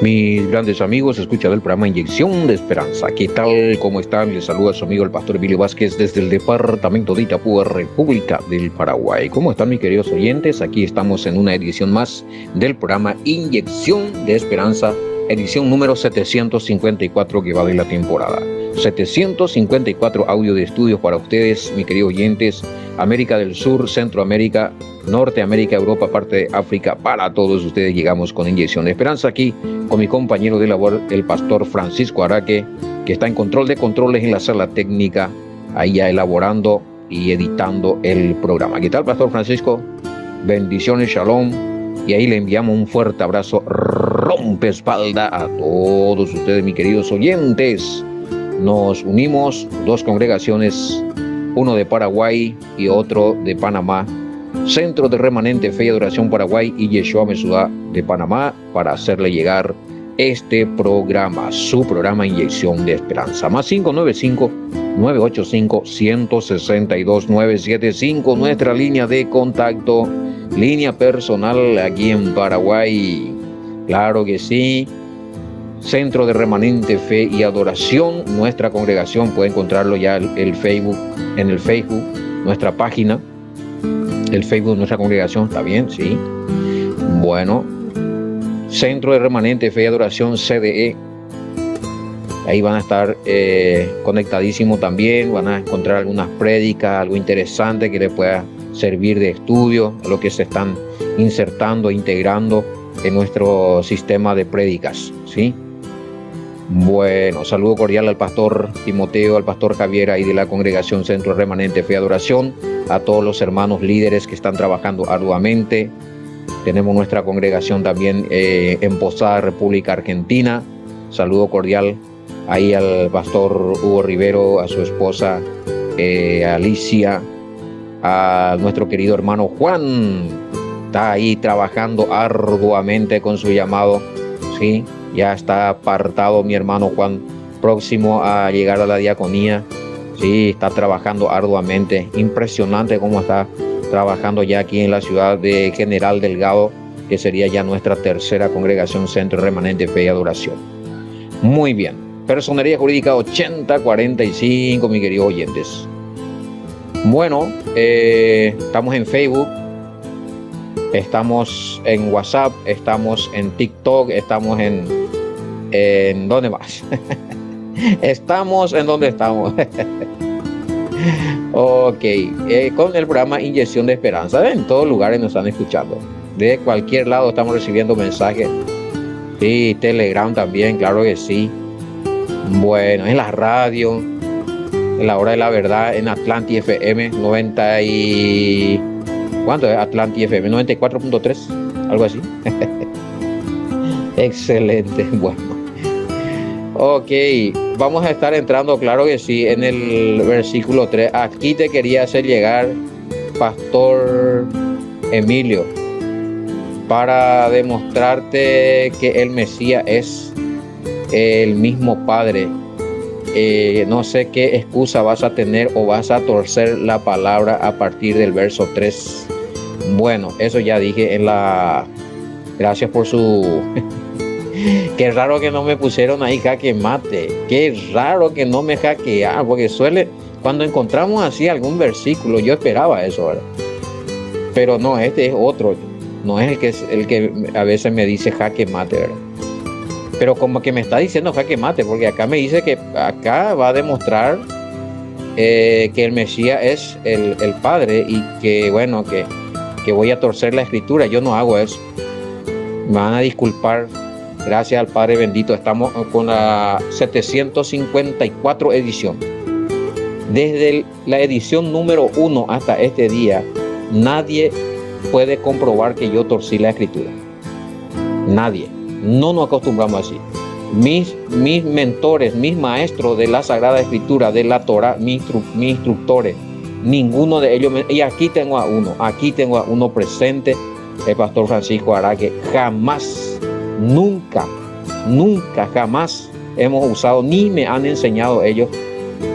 Mis grandes amigos, escucha del programa Inyección de Esperanza. ¿Qué tal? ¿Cómo están? Les saluda su amigo el pastor Emilio Vázquez desde el departamento de Itapúa, República del Paraguay. ¿Cómo están mis queridos oyentes? Aquí estamos en una edición más del programa Inyección de Esperanza, edición número 754 que va de la temporada. 754 audio de estudios para ustedes, mis queridos oyentes, América del Sur, Centroamérica, Norteamérica, Europa, parte de África, para todos ustedes llegamos con Inyección de Esperanza aquí con mi compañero de labor, el pastor Francisco Araque, que está en control de controles en la sala técnica, ahí ya elaborando y editando el programa. ¿Qué tal, pastor Francisco? Bendiciones, shalom, y ahí le enviamos un fuerte abrazo, rompe espalda a todos ustedes, mis queridos oyentes. Nos unimos dos congregaciones, uno de Paraguay y otro de Panamá, Centro de Remanente Fe y Adoración Paraguay y Yeshua Mesudá de Panamá, para hacerle llegar este programa, su programa Inyección de Esperanza. Más 595-985-162-975, nuestra línea de contacto, línea personal aquí en Paraguay. Claro que sí. Centro de Remanente Fe y Adoración, nuestra congregación, puede encontrarlo ya en el Facebook, nuestra página, el Facebook de nuestra congregación, ¿está bien? Sí. Bueno, Centro de Remanente Fe y Adoración, CDE, ahí van a estar conectadísimos también, van a encontrar algunas prédicas, algo interesante que les pueda servir de estudio, a lo que se están insertando, integrando en nuestro sistema de prédicas, ¿sí? Bueno, saludo cordial al pastor Timoteo, al pastor Javier ahí de la congregación Centro Remanente Fe y Adoración, a todos los hermanos líderes que están trabajando arduamente. Tenemos nuestra congregación también en Posada, República Argentina. Saludo cordial ahí al pastor Hugo Rivero, a su esposa Alicia, a nuestro querido hermano Juan. Está ahí trabajando arduamente con su llamado, ¿sí? Ya está apartado mi hermano Juan, próximo a llegar a la diaconía. Sí, está trabajando arduamente. Impresionante cómo está trabajando ya aquí en la ciudad de General Delgado, que sería ya nuestra tercera congregación Centro Remanente Fe y Adoración. Muy bien. Personería Jurídica 8045, mis queridos oyentes. Bueno, estamos en Facebook, estamos en WhatsApp, estamos en TikTok, estamos en ¿dónde más? Estamos en donde estamos. Ok, con el programa Inyección de Esperanza. En todos lugares nos están escuchando. De cualquier lado estamos recibiendo mensajes. Sí, Telegram también, claro que sí. Bueno, en la radio, en la hora de la verdad, en Atlanti FM 90 y... ¿Cuánto es Atlanti FM? 94.3, algo así. Excelente, bueno. Ok, vamos a estar entrando, claro que sí, en el versículo 3. Aquí te quería hacer llegar, pastor Emilio, para demostrarte que el Mesías es el mismo Padre. No sé qué excusa vas a tener o vas a torcer la palabra a partir del verso 3. Bueno, eso ya dije en la... Gracias por su... Qué raro que no me pusieron ahí jaque mate. Qué raro que no me hackearon, porque suele... Cuando encontramos así algún versículo, yo esperaba eso, ¿verdad? Pero no, este es otro. No es el que a veces me dice jaque mate, ¿verdad? Pero como que me está diciendo jaque mate, porque acá me dice que acá va a demostrar que el Mesías es el Padre, y que bueno, que voy a torcer la escritura. Yo no hago eso. Me van a disculpar. Gracias al Padre bendito. Estamos con la 754 edición. Desde la edición número 1 hasta este día, nadie puede comprobar que yo torcí la escritura. Nadie. No nos acostumbramos así. Mis mentores, mis maestros de la Sagrada Escritura, de la Torah, mis instructores, ninguno de ellos, y aquí tengo a uno presente, el pastor Francisco Araque. Jamás, nunca, jamás hemos usado, ni me han enseñado ellos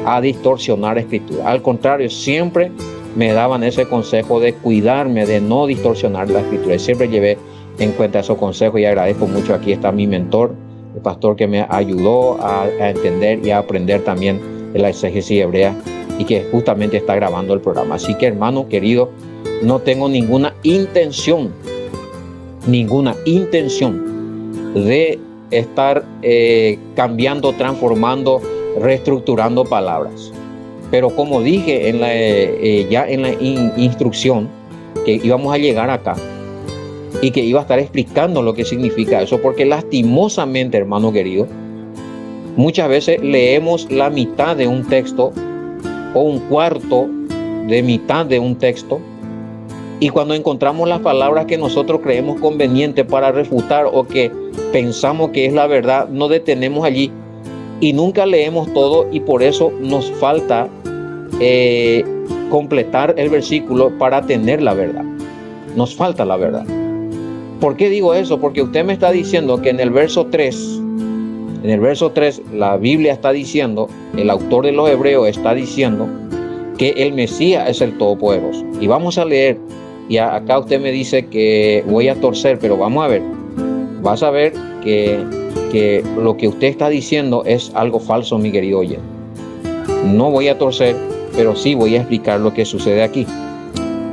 a distorsionar escritura. Al contrario, siempre me daban ese consejo de cuidarme, de no distorsionar la escritura. Y siempre llevé en cuenta esos consejos y agradezco mucho. Aquí está mi mentor, el pastor que me ayudó a entender y a aprender también de la exégesis hebrea y que justamente está grabando el programa. Así que, hermano querido, no tengo ninguna intención de estar cambiando, transformando, reestructurando palabras. Pero como dije ya en la instrucción, que íbamos a llegar acá y que iba a estar explicando lo que significa eso, porque lastimosamente, hermano querido, muchas veces leemos la mitad de un texto o un cuarto de mitad de un texto, y cuando encontramos las palabras que nosotros creemos convenientes para refutar o que pensamos que es la verdad, nos detenemos allí y nunca leemos todo, y por eso nos falta completar el versículo para tener la verdad. Nos falta la verdad. ¿Por qué digo eso? Porque usted me está diciendo que en el verso 3, la Biblia está diciendo, el autor de los Hebreos está diciendo que el Mesías es el Todopoderoso. Y vamos a leer, y acá usted me dice que voy a torcer, pero vamos a ver. Vas a ver que lo que usted está diciendo es algo falso, mi querido oyente. No voy a torcer, pero sí voy a explicar lo que sucede aquí.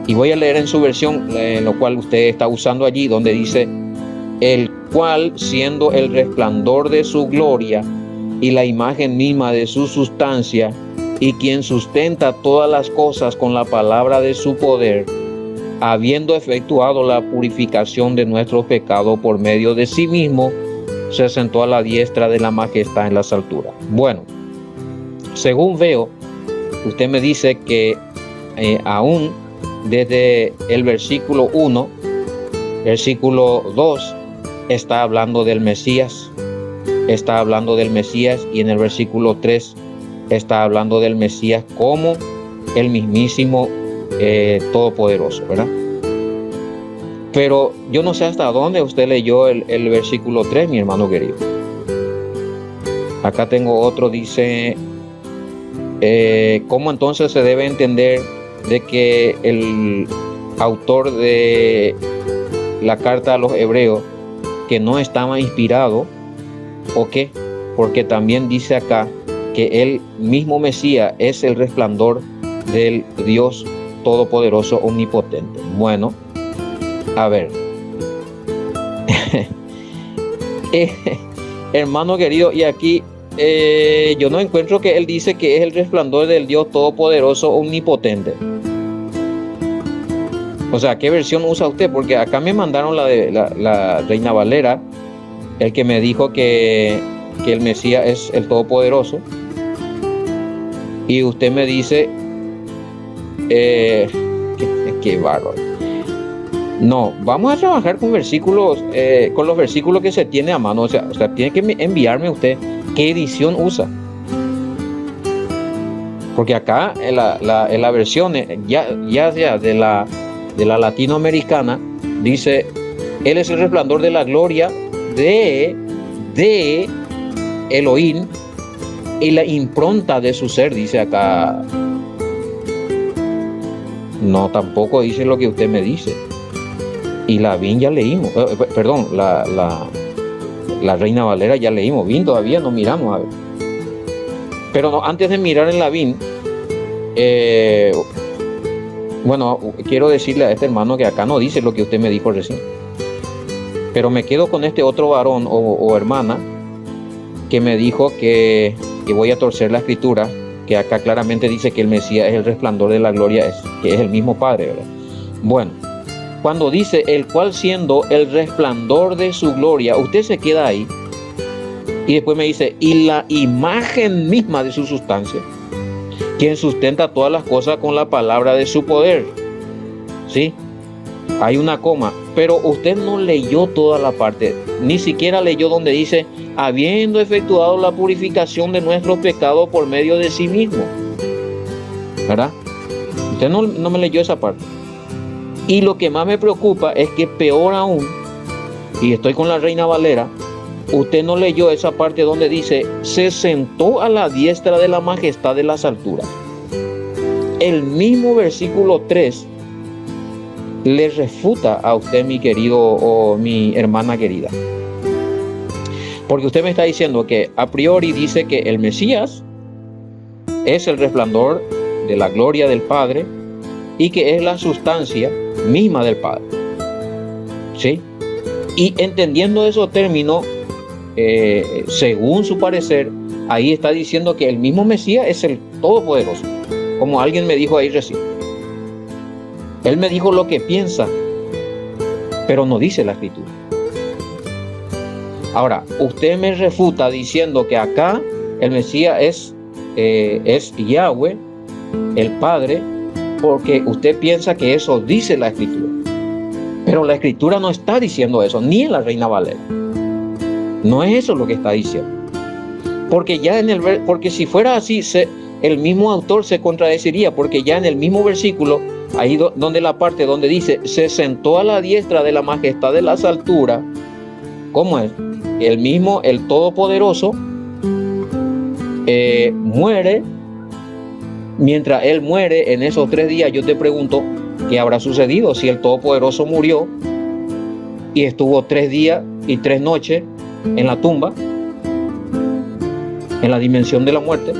Y voy a leer en su versión, lo cual usted está usando allí, donde dice: el cual, siendo el resplandor de su gloria y la imagen misma de su sustancia, y quien sustenta todas las cosas con la palabra de su poder, habiendo efectuado la purificación de nuestros pecados por medio de sí mismo, se sentó a la diestra de la majestad en las alturas. Bueno, según veo, usted me dice que aún desde el versículo 1, versículo 2, está hablando del Mesías, y en el versículo 3 está hablando del Mesías como el mismísimo Todopoderoso, ¿verdad? Pero yo no sé hasta dónde usted leyó el versículo 3, mi hermano querido. Acá tengo otro, dice, ¿cómo entonces se debe entender de que el autor de la carta a los Hebreos, que no estaba inspirado, o qué? Porque también dice acá que el mismo Mesías es el resplandor del Dios Todopoderoso, omnipotente. Bueno, a ver, hermano querido, y aquí yo no encuentro que él dice que es el resplandor del Dios Todopoderoso, omnipotente. O sea, ¿qué versión usa usted? Porque acá me mandaron la Reina Valera, el que me dijo que el Mesías es el Todopoderoso. Y usted me dice, qué bárbaro. No, vamos a trabajar con versículos, con los versículos que se tiene a mano. O sea, tiene que enviarme usted qué edición usa. Porque acá en la versión ya de la latinoamericana dice: Él es el resplandor de la gloria de Elohim y la impronta de su ser, dice acá. No, tampoco dice lo que usted me dice. Y la VIN ya leímos, perdón, la Reina Valera ya leímos. VIN todavía no miramos, a ver. Pero no, antes de mirar en la VIN, bueno, quiero decirle a este hermano que acá no dice lo que usted me dijo recién. Pero me quedo con este otro varón o hermana que me dijo que voy a torcer la escritura, que acá claramente dice que el Mesías es el resplandor de la gloria, que es el mismo Padre, ¿verdad? Bueno, cuando dice el cual siendo el resplandor de su gloria, usted se queda ahí y después me dice y la imagen misma de su sustancia, quien sustenta todas las cosas con la palabra de su poder. ¿Sí? Hay una coma, pero usted no leyó toda la parte, ni siquiera leyó donde dice habiendo efectuado la purificación de nuestros pecados por medio de sí mismo, ¿verdad? Usted no me leyó esa parte. Y lo que más me preocupa es que peor aún, y estoy con la Reina Valera, usted no leyó esa parte donde dice se sentó a la diestra de la majestad de las alturas. El mismo versículo 3 le refuta a usted, mi querido o mi hermana querida. Porque usted me está diciendo que a priori dice que el Mesías es el resplandor de la gloria del Padre y que es la sustancia misma del Padre. ¿Sí? Y entendiendo esos términos, según su parecer, ahí está diciendo que el mismo Mesías es el Todopoderoso, como alguien me dijo ahí recién. Él me dijo lo que piensa, pero no dice la Escritura. Ahora, usted me refuta diciendo que acá el Mesías es Yahweh, el Padre, porque usted piensa que eso dice la Escritura. Pero la Escritura no está diciendo eso, ni en la Reina Valera. No es eso lo que está diciendo. Porque ya porque si fuera así, el mismo autor se contradeciría, porque ya en el mismo versículo, ahí donde la parte donde dice, se sentó a la diestra de la majestad de las alturas, ¿cómo es? El mismo, el Todopoderoso, muere. Mientras él muere en esos 3 días, yo te pregunto, ¿qué habrá sucedido si el Todopoderoso murió y estuvo 3 días y 3 noches en la tumba, en la dimensión de la muerte?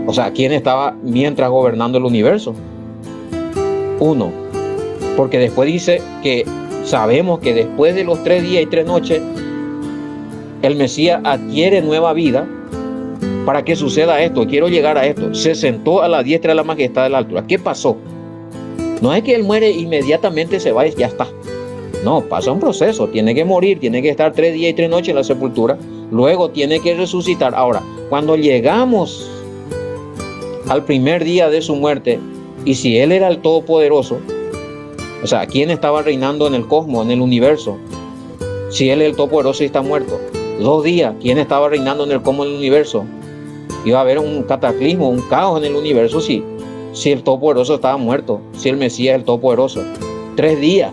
O sea, ¿quién estaba mientras gobernando el universo? Uno, porque después dice que sabemos que después de los 3 días y 3 noches, el Mesías adquiere nueva vida. Para que suceda esto, quiero llegar a esto. Se sentó a la diestra de la majestad de la altura. ¿Qué pasó? No es que él muere inmediatamente, se va y ya está. No, pasa un proceso. Tiene que morir, tiene que estar 3 días y 3 noches en la sepultura. Luego tiene que resucitar. Ahora, cuando llegamos al primer día de su muerte, y si él era el Todopoderoso, o sea, ¿quién estaba reinando en el cosmos, en el universo? Si él es el Todopoderoso y está muerto. 2 días, ¿quién estaba reinando en el cosmos, en el universo? Iba a haber un cataclismo, un caos en el universo si el Todopoderoso estaba muerto, si el Mesías es el Todopoderoso. 3 días,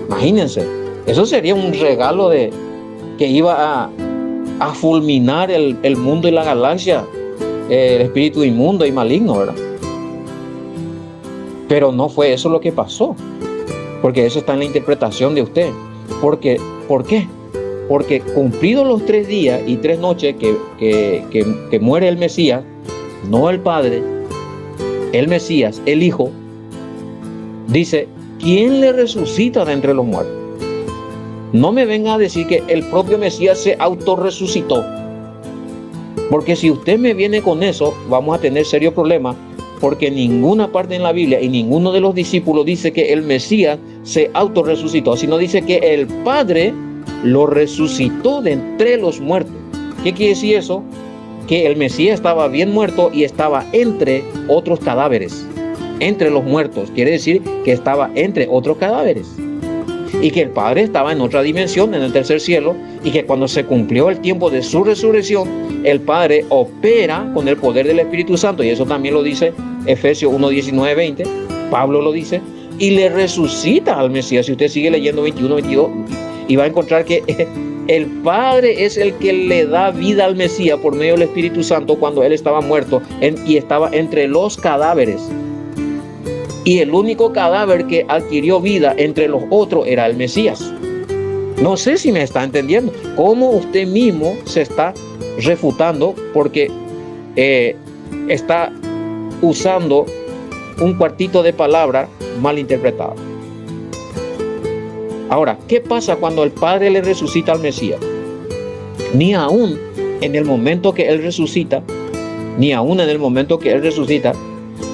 imagínense, eso sería un regalo que iba a fulminar el mundo y la galaxia, el espíritu inmundo y maligno, ¿verdad? Pero no fue eso lo que pasó, porque eso está en la interpretación de usted. ¿Por qué? Porque cumplidos los 3 días y 3 noches que muere el Mesías, no el Padre, el Mesías, el Hijo, dice, ¿quién le resucita de entre los muertos? No me venga a decir que el propio Mesías se autorresucitó, porque si usted me viene con eso, vamos a tener serios problemas, porque ninguna parte en la Biblia y ninguno de los discípulos dice que el Mesías se autorresucitó, sino dice que el Padre lo resucitó de entre los muertos. ¿Qué quiere decir eso? Que el Mesías estaba bien muerto y estaba entre otros cadáveres. Entre los muertos. Quiere decir que estaba entre otros cadáveres. Y que el Padre estaba en otra dimensión, en el tercer cielo. Y que cuando se cumplió el tiempo de su resurrección, el Padre opera con el poder del Espíritu Santo. Y eso también lo dice Efesios 1, 19, 20. Pablo lo dice. Y le resucita al Mesías. Si usted sigue leyendo 21, 22... y va a encontrar que el Padre es el que le da vida al Mesías por medio del Espíritu Santo cuando él estaba muerto y estaba entre los cadáveres. Y el único cadáver que adquirió vida entre los otros era el Mesías. No sé si me está entendiendo. Cómo usted mismo se está refutando porque está usando un cuartito de palabra mal interpretado. Ahora, ¿qué pasa cuando el Padre le resucita al Mesías? Ni aún en el momento que Él resucita,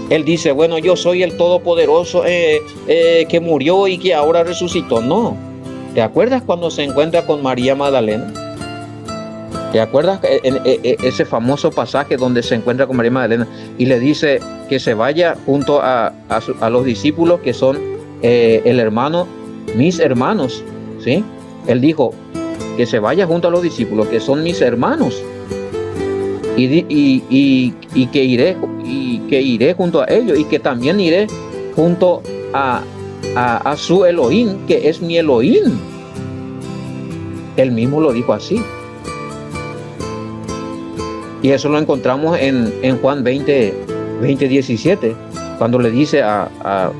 Él dice, bueno, yo soy el Todopoderoso que murió y que ahora resucitó. No. ¿Te acuerdas cuando se encuentra con María Magdalena? ¿Te acuerdas ese famoso pasaje donde se encuentra con María Magdalena y le dice que se vaya junto a los discípulos que son mis hermanos, ¿sí? Él dijo que se vaya junto a los discípulos que son mis hermanos y que iré junto a ellos y que también iré junto a su Elohim, que es mi Elohim. Él mismo lo dijo así. Y eso lo encontramos en Juan 20:17, cuando le dice a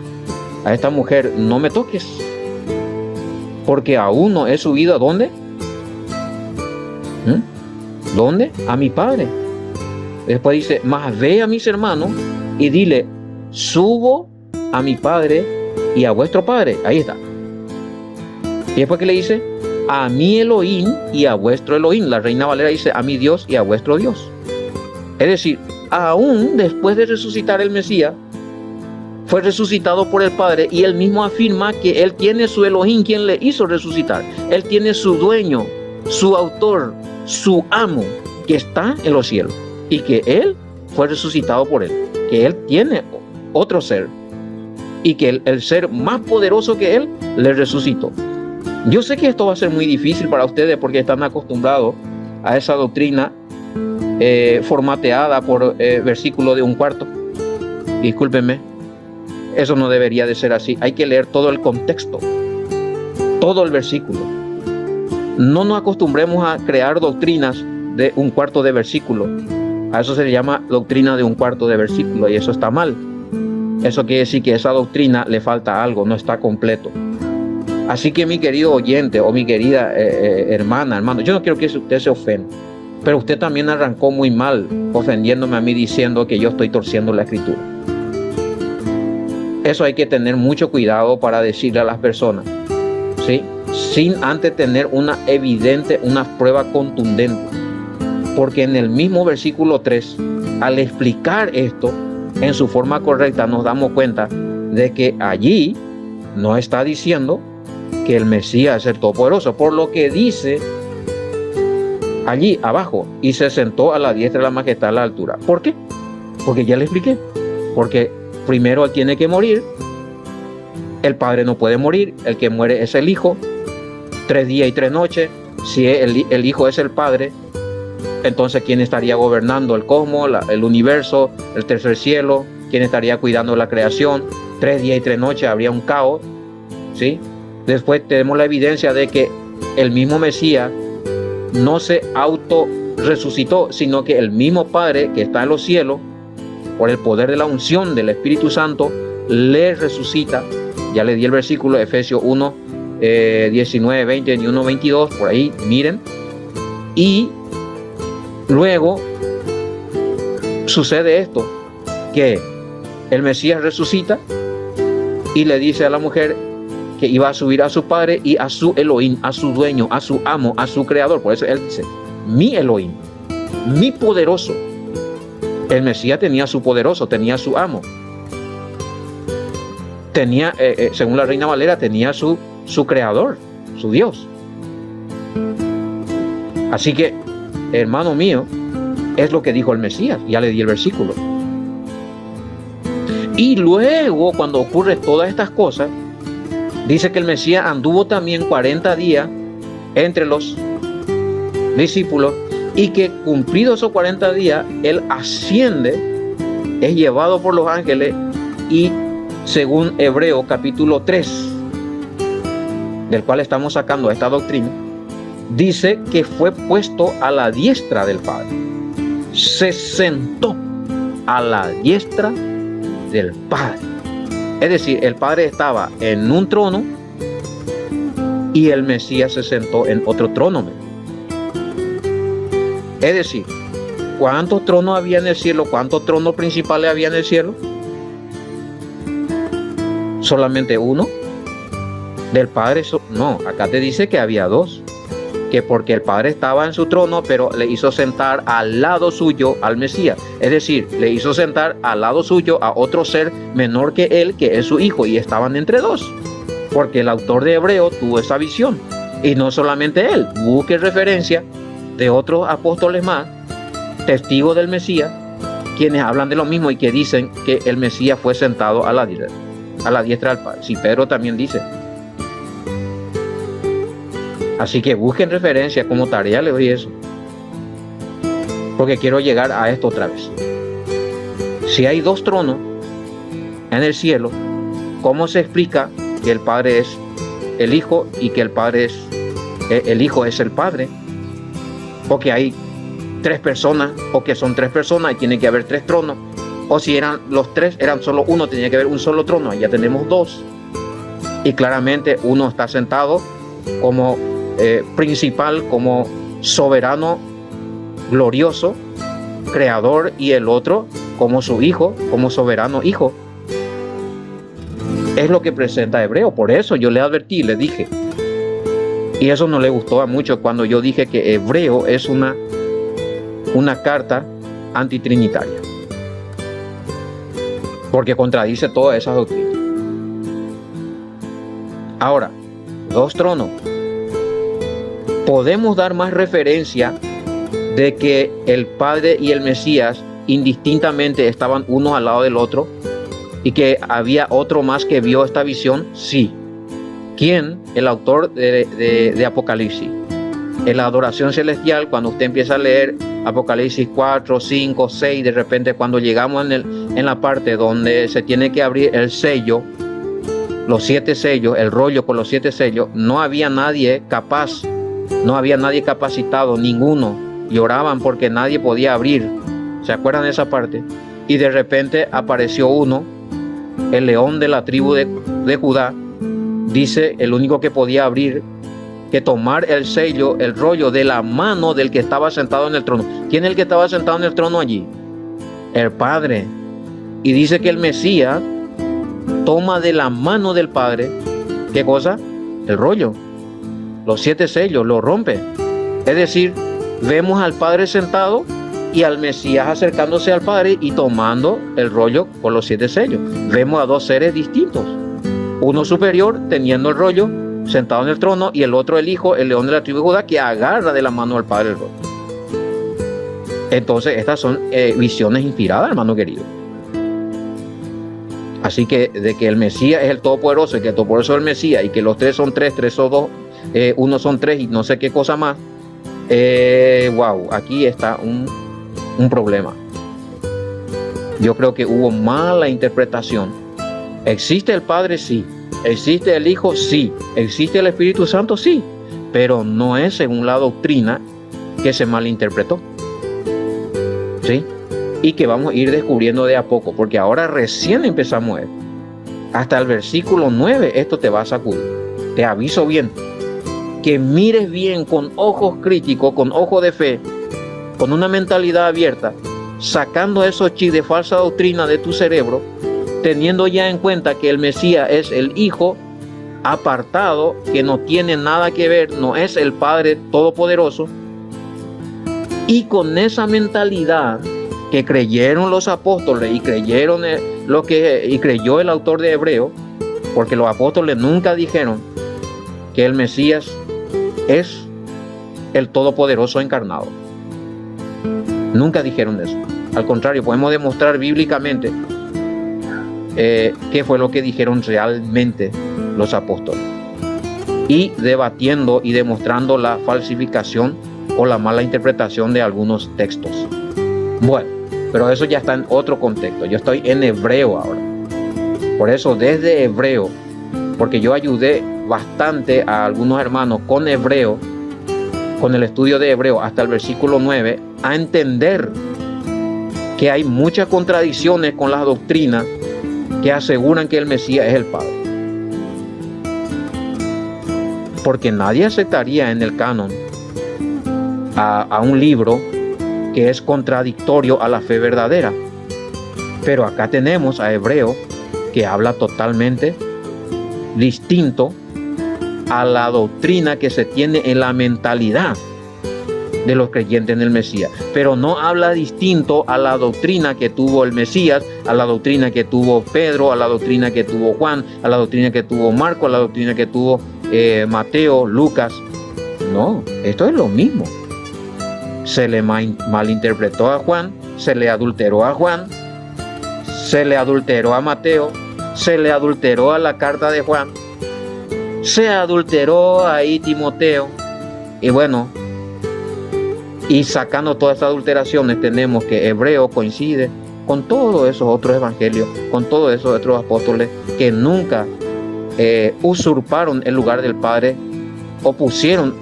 a esta mujer: no me toques, porque aún no he subido ¿a dónde? ¿Dónde? A mi Padre. Después dice: mas ve a mis hermanos y dile: subo a mi Padre y a vuestro Padre. Ahí está. Y después, ¿qué le dice? A mi Elohim y a vuestro Elohim. La Reina Valera dice: a mi Dios y a vuestro Dios. Es decir, aún después de resucitar el Mesías, fue resucitado por el Padre, y él mismo afirma que él tiene su Elohim, quien le hizo resucitar. Él tiene su dueño, su autor, su amo, que está en los cielos, y que él fue resucitado por él, que él tiene otro ser, y que el ser más poderoso que él le resucitó. Yo sé que esto va a ser muy difícil para ustedes, porque están acostumbrados a esa doctrina formateada por versículo de un cuarto. Discúlpenme, eso no debería de ser así. Hay que leer todo el contexto, todo el versículo. No nos acostumbremos a crear doctrinas de un cuarto de versículo. A eso se le llama doctrina de un cuarto de versículo, y eso está mal. Eso quiere decir que esa doctrina le falta algo, no está completo. Así que, mi querido oyente o mi querida hermano, yo no quiero que usted se ofenda, pero usted también arrancó muy mal ofendiéndome a mí, diciendo que yo estoy torciendo la Escritura. Eso hay que tener mucho cuidado para decirle a las personas, ¿sí? Sin antes tener una prueba contundente. Porque en el mismo versículo 3, al explicar esto en su forma correcta, nos damos cuenta de que allí no está diciendo que el Mesías es el Todopoderoso, por lo que dice allí abajo: y se sentó a la diestra de la majestad a la altura. ¿Por qué? Porque ya le expliqué. Porque primero él tiene que morir. El Padre no puede morir, el que muere es el Hijo. 3 días y 3 noches. Si el Hijo es el Padre, entonces ¿quién estaría gobernando el cosmos, el universo, el tercer cielo? ¿Quién estaría cuidando la creación? 3 días y 3 noches habría un caos, ¿sí? Después tenemos la evidencia de que el mismo Mesías no se auto resucitó, sino que el mismo Padre que está en los cielos, por el poder de la unción del Espíritu Santo, le resucita. Ya le di el versículo, Efesios 1, 19, 20 y 1, 22, por ahí, miren. Y luego sucede esto, que el Mesías resucita y le dice a la mujer que iba a subir a su Padre y a su Elohim, a su dueño, a su amo, a su creador. Por eso él dice: mi Elohim, mi poderoso. El Mesías tenía su poderoso, tenía su amo. Tenía, según la Reina Valera, tenía su creador, su Dios. Así que, hermano mío, es lo que dijo el Mesías. Ya le di el versículo. Y luego, cuando ocurren todas estas cosas, dice que el Mesías anduvo también 40 días entre los discípulos, y que cumplidos esos 40 días, él asciende, es llevado por los ángeles, y según Hebreo capítulo 3, del cual estamos sacando esta doctrina, dice que fue puesto a la diestra del Padre. Se sentó a la diestra del Padre. Es decir, el Padre estaba en un trono y el Mesías se sentó en otro trono. Es decir, ¿cuántos tronos había en el cielo? ¿Cuántos tronos principales había en el cielo? ¿Solamente uno? Del Padre, no, acá te dice que había 2. Que porque el Padre estaba en su trono, pero le hizo sentar al lado suyo al Mesías. Es decir, le hizo sentar al lado suyo a otro ser menor que él, que es su Hijo, y estaban entre 2. Porque el autor de Hebreo tuvo esa visión. Y no solamente él, busque referencia de otros apóstoles más, testigos del Mesías, quienes hablan de lo mismo y que dicen que el Mesías fue sentado a la diestra del Padre. Sí, Pedro también dice. Así que busquen referencia, como tarea le doy eso, porque quiero llegar a esto otra vez. Si hay 2 tronos en el cielo, ¿cómo se explica que el Padre es el Hijo y que el Hijo es el Padre? Porque hay 3 personas, o que son 3 personas y tiene que haber 3 tronos. O si eran los 3, eran solo uno, tenía que haber un solo trono. Ya tenemos 2. Y claramente uno está sentado como principal, como soberano, glorioso, creador, y el otro como su hijo, como soberano hijo. Es lo que presenta Hebreo. Por eso yo le advertí, le dije, y eso no le gustó a muchos cuando yo dije que Hebreo es una carta antitrinitaria, porque contradice todas esas doctrinas. Ahora, dos tronos. Podemos dar más referencia de que el Padre y el Mesías indistintamente estaban uno al lado del otro y que había otro más que vio esta visión. Sí. ¿Quién? El autor de Apocalipsis. En la adoración celestial, cuando usted empieza a leer Apocalipsis 4, 5, 6, de repente cuando llegamos en la parte donde se tiene que abrir el sello, los 7 sellos, el rollo con los 7 sellos, no había nadie capaz, no había nadie capacitado, ninguno. Lloraban porque nadie podía abrir. ¿Se acuerdan de esa parte? Y de repente apareció uno, el león de la tribu de Judá. Dice, el único que podía abrir, que tomar el sello, el rollo de la mano del que estaba sentado en el trono. ¿Quién es el que estaba sentado en el trono allí? El Padre. Y dice que el Mesías toma de la mano del Padre, ¿qué cosa? El rollo, los 7 sellos, lo rompe. Es decir, vemos al Padre sentado y al Mesías acercándose al Padre y tomando el rollo con los 7 sellos. Vemos a dos seres distintos. Uno superior teniendo el rollo, sentado en el trono, y el otro, el Hijo, el león de la tribu de Judá, que agarra de la mano al Padre el rollo. Entonces, estas son visiones inspiradas, hermano querido. Así que de que el Mesías es el Todopoderoso, y que el Todopoderoso es el Mesías, y que los 3 son 3, 3 son 2, uno son 3 y no sé qué cosa más. Wow, aquí está un problema. Yo creo que hubo mala interpretación. ¿Existe el Padre? Sí. ¿Existe el Hijo? Sí. ¿Existe el Espíritu Santo? Sí. Pero no es según la doctrina que se malinterpretó. ¿Sí? Y que vamos a ir descubriendo de a poco, porque ahora recién empezamos a ver. Hasta el versículo 9 esto te va a sacudir. Te aviso bien. Que mires bien con ojos críticos, con ojos de fe, con una mentalidad abierta, sacando esos chips de falsa doctrina de tu cerebro, teniendo ya en cuenta que el Mesías es el Hijo apartado, que no tiene nada que ver, no es el Padre Todopoderoso. Y con esa mentalidad que creyeron los apóstoles y creyeron y creyó el autor de Hebreo, porque los apóstoles nunca dijeron que el Mesías es el Todopoderoso encarnado. Nunca dijeron eso. Al contrario, podemos demostrar bíblicamente qué fue lo que dijeron realmente los apóstoles, y debatiendo y demostrando la falsificación o la mala interpretación de algunos textos. Bueno, pero eso ya está en otro contexto. Yo estoy en Hebreo ahora. Por eso desde Hebreo, porque yo ayudé bastante a algunos hermanos con Hebreo, con el estudio de Hebreo hasta el versículo 9, a entender que hay muchas contradicciones con las doctrinas que aseguran que el Mesías es el Padre. Porque nadie aceptaría en el canon a un libro que es contradictorio a la fe verdadera. Pero acá tenemos a Hebreo que habla totalmente distinto a la doctrina que se tiene en la mentalidad de los creyentes en el Mesías, pero no habla distinto a la doctrina que tuvo el Mesías, a la doctrina que tuvo Pedro, a la doctrina que tuvo Juan, a la doctrina que tuvo Marco, a la doctrina que tuvo Mateo, Lucas. No, esto es lo mismo. Se le malinterpretó a Juan, se le adulteró a Juan, se le adulteró a Mateo, se le adulteró a la carta de Juan, se adulteró ahí Timoteo, y bueno, y sacando todas estas adulteraciones tenemos que Hebreo coincide con todos esos otros evangelios, con todos esos otros apóstoles que nunca usurparon el lugar del Padre o pusieron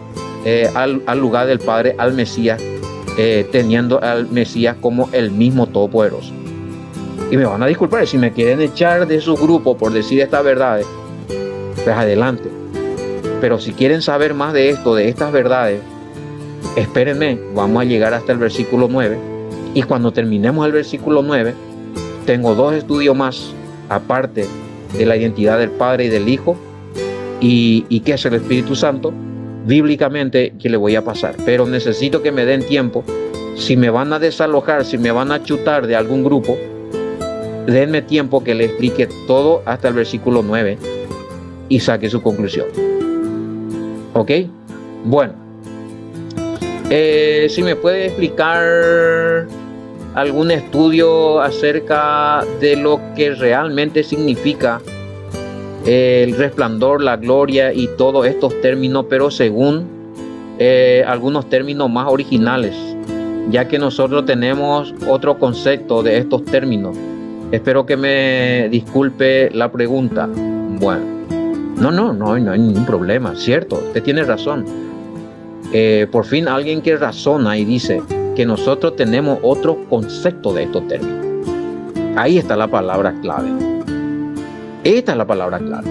al lugar del Padre al Mesías, teniendo al Mesías como el mismo Todopoderoso. Y me van a disculpar si me quieren echar de su grupo por decir estas verdades, pues adelante. Pero si quieren saber más de esto, de estas verdades, espérenme, vamos a llegar hasta el versículo 9. Y cuando terminemos el versículo 9, tengo 2 estudios más, aparte de la identidad del Padre y del Hijo, y qué es el Espíritu Santo, bíblicamente, que le voy a pasar. Pero necesito que me den tiempo. Si me van a desalojar, si me van a chutar de algún grupo, denme tiempo que le explique todo hasta el versículo 9 y saque su conclusión. ¿Ok? Bueno, si me puede explicar algún estudio acerca de lo que realmente significa el resplandor, la gloria y todos estos términos, pero según algunos términos más originales, ya que nosotros tenemos otro concepto de estos términos. Espero que me disculpe la pregunta. Bueno, no hay ningún problema, cierto, usted tiene razón. Por fin alguien que razona y dice que nosotros tenemos otro concepto de estos términos. Ahí está la palabra clave. Esta es la palabra clave.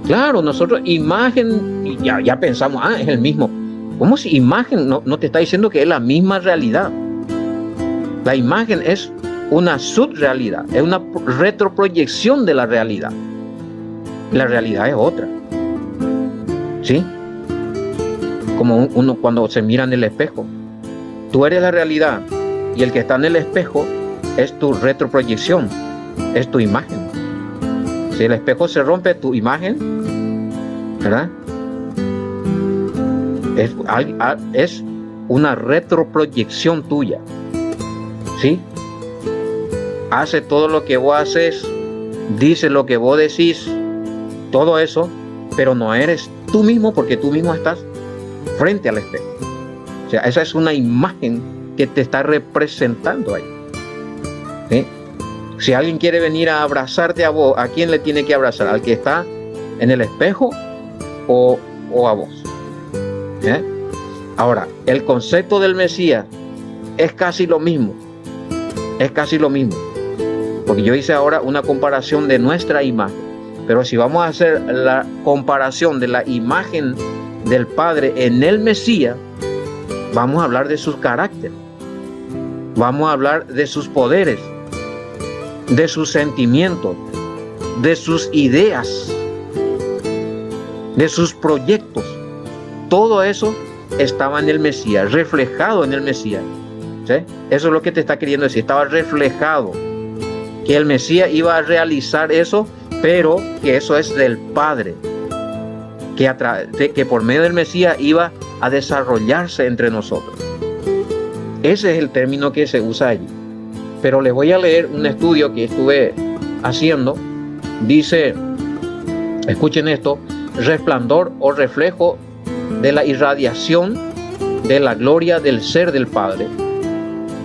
Claro, nosotros imagen, ya pensamos, es el mismo. ¿Cómo si imagen no te está diciendo que es la misma realidad? La imagen es una subrealidad, es una retroproyección de la realidad. La realidad es otra. ¿Sí? Como uno cuando se mira en el espejo. Tú eres la realidad y el que está en el espejo es tu retroproyección, es tu imagen. Si el espejo se rompe, tu imagen, ¿verdad? Es una retroproyección tuya. ¿Sí? Hace todo lo que vos haces, dice lo que vos decís, todo eso, pero no eres tú mismo porque tú mismo estás frente al espejo. O sea, esa es una imagen que te está representando ahí. ¿Sí? Si alguien quiere venir a abrazarte a vos, ¿a quién le tiene que abrazar? ¿Al que está en el espejo o a vos? Ahora, el concepto del Mesías es casi lo mismo. Es casi lo mismo. Porque yo hice ahora una comparación de nuestra imagen. Pero si vamos a hacer la comparación de la imagen del Padre en el Mesías, vamos a hablar de sus caracteres. Vamos a hablar de sus poderes, de sus sentimientos, de sus ideas, de sus proyectos. Todo eso estaba en el Mesías, reflejado en el Mesías. ¿Sí? Eso es lo que te está queriendo decir. Estaba reflejado que el Mesías iba a realizar eso, pero que eso es del Padre, que por medio del Mesías iba a desarrollarse entre nosotros. Ese es el término que se usa allí. Pero les voy a leer un estudio que estuve haciendo. Dice, escuchen esto: resplandor o reflejo de la irradiación de la gloria del ser del Padre.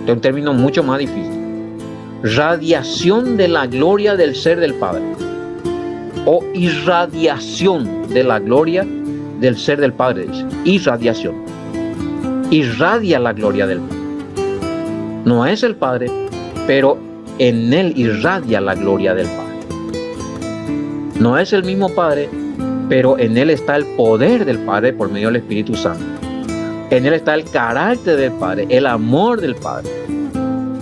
Es un término mucho más difícil. Radiación de la gloria del ser del Padre, o irradiación de la gloria del ser del Padre, dice. Irradiación. Irradia la gloria del Padre. No es el Padre, pero en él irradia la gloria del Padre. No es el mismo Padre, pero en él está el poder del Padre por medio del Espíritu Santo. En él está el carácter del Padre, el amor del Padre,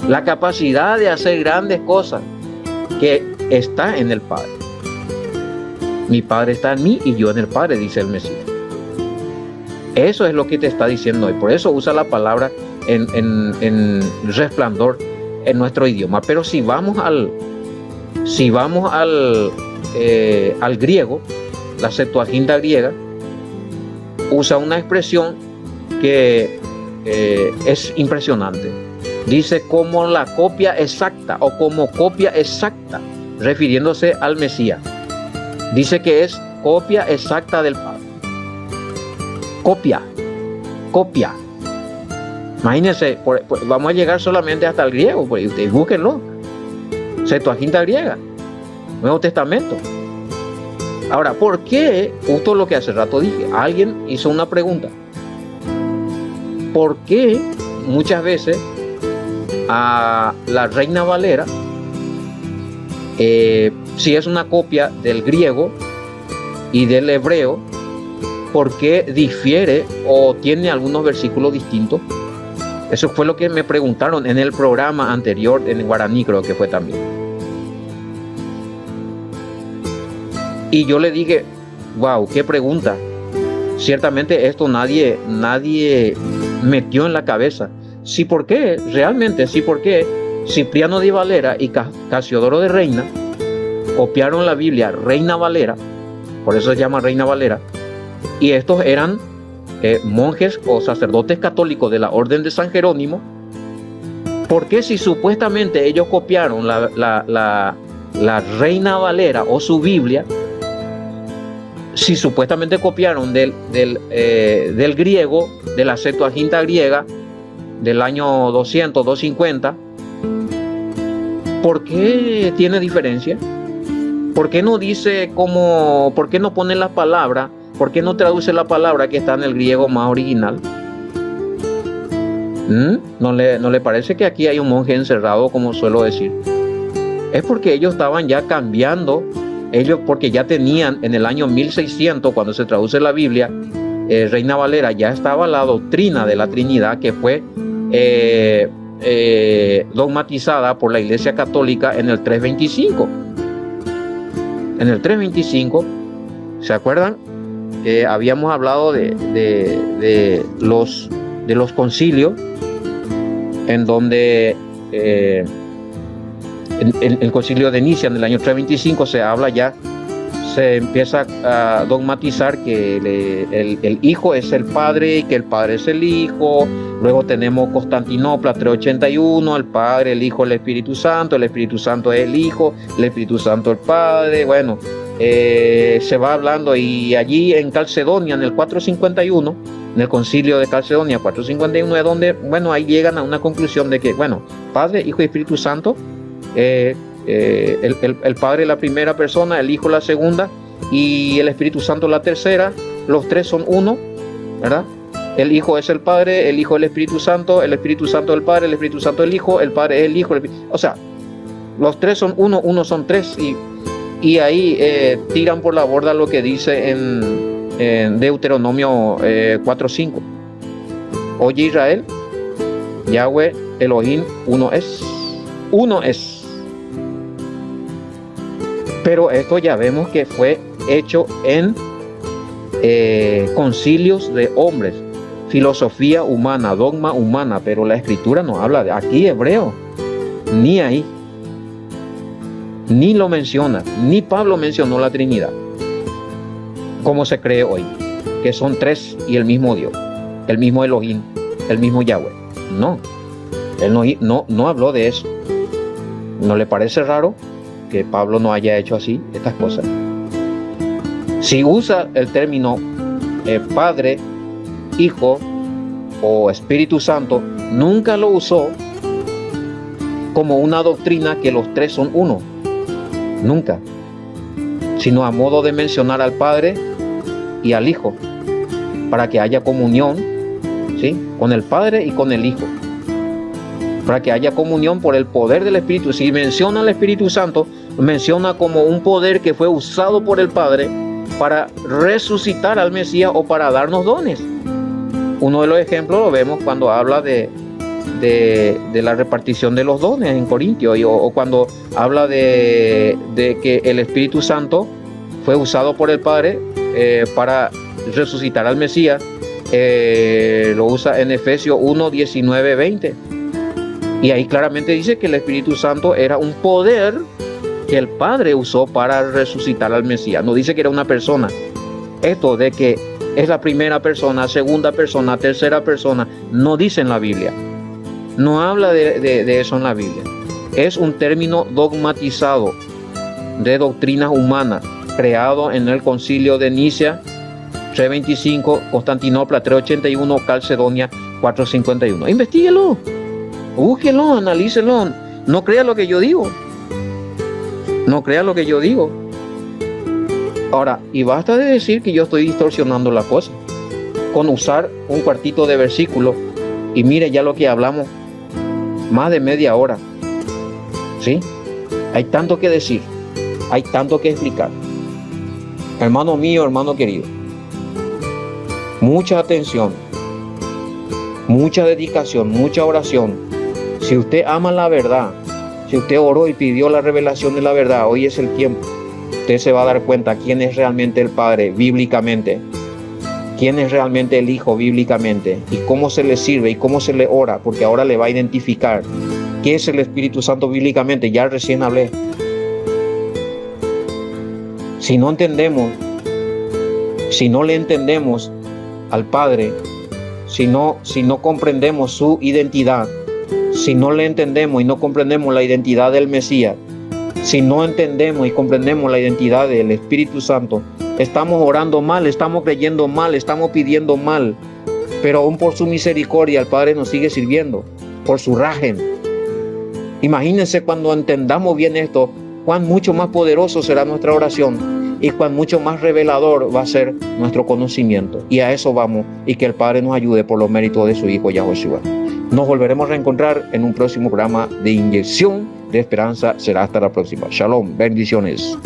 la capacidad de hacer grandes cosas que está en el Padre. Mi Padre está en mí y yo en el Padre, dice el Mesías. Eso es lo que te está diciendo hoy. Por eso usa la palabra en resplandor en nuestro idioma. Pero si vamos al griego, la Septuaginta griega usa una expresión que es impresionante. Dice como la copia exacta o como copia exacta, refiriéndose al Mesías. Dice que es copia exacta del Padre. Copia. Imagínense, vamos a llegar solamente hasta el griego, pues ustedes búsquenlo. Septuaginta griega, Nuevo Testamento. Ahora, ¿por qué? Justo lo que hace rato dije, alguien hizo una pregunta. ¿Por qué muchas veces a la Reina Valera, si es una copia del griego, y del hebreo, ¿por qué difiere o tiene algunos versículos distintos? Eso fue lo que me preguntaron en el programa anterior, en guaraní creo que fue también. Y yo le dije, wow, qué pregunta. Ciertamente esto nadie metió en la cabeza. Sí, ¿por qué? Realmente, sí, ¿por qué? Cipriano de Valera y Casiodoro de Reina copiaron la Biblia Reina Valera, por eso se llama Reina Valera, y estos eran monjes o sacerdotes católicos de la Orden de San Jerónimo. ¿Por qué si supuestamente ellos copiaron la Reina Valera o su Biblia, si supuestamente copiaron del griego, de la Septuaginta griega, del año 200, 250, ¿por qué tiene diferencia? ¿Por qué no dice cómo, por qué no pone la palabra, por qué no traduce la palabra que está en el griego más original? ¿No le parece que aquí hay un monje encerrado, como suelo decir? Es porque ellos estaban ya cambiando, ellos porque ya tenían en el año 1600, cuando se traduce la Biblia, Reina Valera, ya estaba la doctrina de la Trinidad que fue dogmatizada por la Iglesia Católica en el 325. En el 325, ¿se acuerdan? Habíamos hablado de los concilios, en donde en el concilio de Nicea en el año 325 se habla ya, se empieza a dogmatizar que el Hijo es el Padre y que el Padre es el Hijo. Luego tenemos Constantinopla 381, el Padre, el Hijo, el Espíritu Santo es el Hijo, el Espíritu Santo el Padre. Bueno, se va hablando, y allí en Calcedonia, en el 451, en el concilio de Calcedonia 451, es donde, bueno, ahí llegan a una conclusión de que, bueno, Padre, Hijo y Espíritu Santo, el Padre la primera persona, el Hijo la segunda y el Espíritu Santo la tercera. Los tres son uno, ¿verdad? El Hijo es el Padre, el Hijo el Espíritu Santo el Padre, el Espíritu Santo el Hijo, el Padre es el Hijo, o sea, los tres son uno, uno son tres, y ahí tiran por la borda lo que dice en Deuteronomio 4:5. Oye Israel, Yahweh Elohim uno es. Pero esto ya vemos que fue hecho en concilios de hombres, filosofía humana, dogma humana, pero la escritura no habla de aquí hebreo, ni ahí, ni lo menciona, ni Pablo mencionó la Trinidad, como se cree hoy, que son tres y el mismo Dios, el mismo Elohim, el mismo Yahweh. No, él no habló de eso. ¿No le parece raro que Pablo no haya hecho así estas cosas? Si usa el término Padre, Hijo o Espíritu Santo, nunca lo usó como una doctrina que los tres son uno, nunca, sino a modo de mencionar al Padre y al Hijo, para que haya comunión, ¿sí?, con el Padre y con el Hijo, para que haya comunión por el poder del Espíritu. Si menciona al Espíritu Santo, menciona como un poder que fue usado por el Padre para resucitar al Mesías o para darnos dones. Uno de los ejemplos lo vemos cuando habla de la repartición de los dones en Corintios, o cuando habla de que el Espíritu Santo fue usado por el Padre para resucitar al Mesías. Lo usa en Efesios 1, 19, 20. Y ahí claramente dice que el Espíritu Santo era un poder que el Padre usó para resucitar al Mesías. No dice que era una persona. Esto de que es la primera persona, segunda persona, tercera persona, no dice en la Biblia. No habla de eso en la Biblia. Es un término dogmatizado de doctrinas humanas, creado en el concilio de Nicea 325, Constantinopla 381, Calcedonia 451. Investíguelo. Búsquelo, analícelo. No crea lo que yo digo. No crea lo que yo digo. Ahora, y basta de decir que yo estoy distorsionando la cosa con usar un cuartito de versículo. Y mire ya lo que hablamos, más de media hora. ¿Sí? Hay tanto que decir, hay tanto que explicar. Hermano mío, hermano querido, mucha atención, mucha dedicación, mucha oración. Si usted ama la verdad, si usted oró y pidió la revelación de la verdad, hoy es el tiempo. Usted se va a dar cuenta quién es realmente el Padre bíblicamente, quién es realmente el Hijo bíblicamente, y cómo se le sirve y cómo se le ora, porque ahora le va a identificar qué es el Espíritu Santo bíblicamente. Ya recién hablé. Si no entendemos, si no le entendemos al Padre, si no comprendemos su identidad, si no le entendemos y no comprendemos la identidad del Mesías, si no entendemos y comprendemos la identidad del Espíritu Santo, estamos orando mal, estamos creyendo mal, estamos pidiendo mal, pero aún por su misericordia el Padre nos sigue sirviendo, por su rajen. Imagínense cuando entendamos bien esto, cuán mucho más poderoso será nuestra oración y cuán mucho más revelador va a ser nuestro conocimiento. Y a eso vamos, y que el Padre nos ayude por los méritos de su Hijo Yahushua. Nos volveremos a reencontrar en un próximo programa de Inyección de Esperanza. Será hasta la próxima. Shalom, bendiciones.